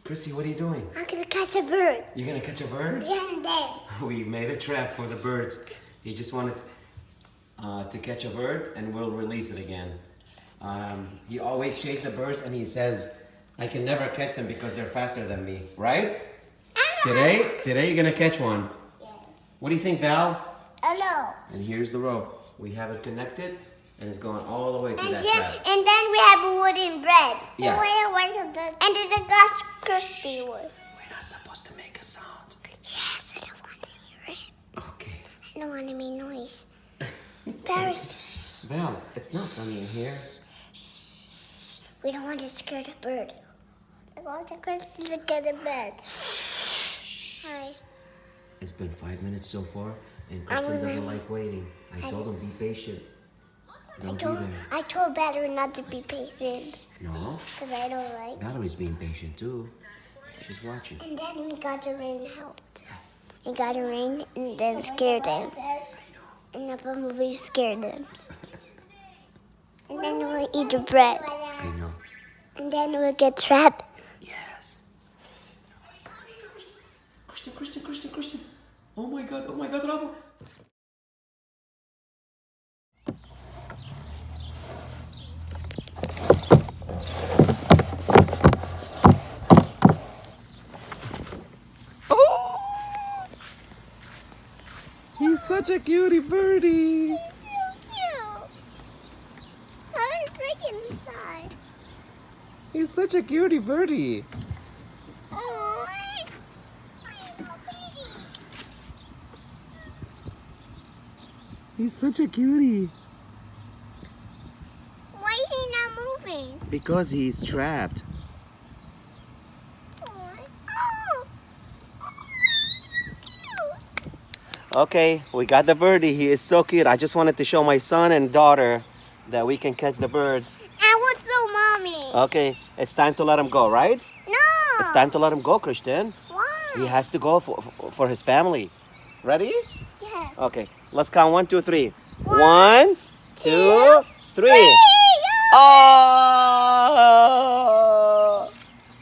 Chrissy, what are you doing? I'm gonna catch a bird. You're gonna catch a bird? Yeah, and then. We made a trap for the birds. He just wanted to catch a bird and we'll release it again. He always chases the birds and he says, I can never catch them because they're faster than me, right? Today you're gonna catch one. Yes. What do you think, Val? Hello. And here's the rope. We have it connected and it's going all the way to that Yeah, trap. and then we have a wooden bread. Yeah. And then the gas crispy wood. We're not supposed to make a sound. Yes, I don't want to hear it. Okay. I don't want to make noise. There's. Val, it's not sunny in here. We don't want to scare the bird. I want to go look at the bed. Hi. It's been 5 minutes so far, and Christian doesn't like waiting. I told him be patient. Don't be there. I told Battery not to be patient. No, Because I don't like. Valerie's being patient too. She's watching. And then we got the rain helped. We got the rain and then scared them. And the bumblebee scared them. And then we'll eat the bread. I know. And then we'll get trapped. Yes. Christian. Oh my God, Rabo. He's such a cutie birdie. He's so cute. How did it break inside? He's such a cutie birdie. Oh, he's so pretty. He's such a cutie. Why is he not moving? Because he's trapped. Oh, oh, he's so cute. Okay, we got the birdie. He is so cute. I just wanted to show my son and daughter that we can catch the birds. I want so mommy. Okay, it's time to let him go, right? No. It's time to let him go, Christian. Why? He has to go for his family. Ready? Yeah. Okay, let's count 1, 2, 3. One, 1, 2, 3. Oh!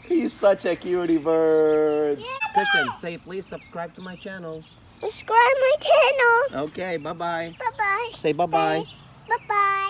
He's such a cutie bird. Yeah. Christian, say please subscribe to my channel. Subscribe my channel. Okay, bye-bye. Bye-bye. Say bye-bye. Bye-bye.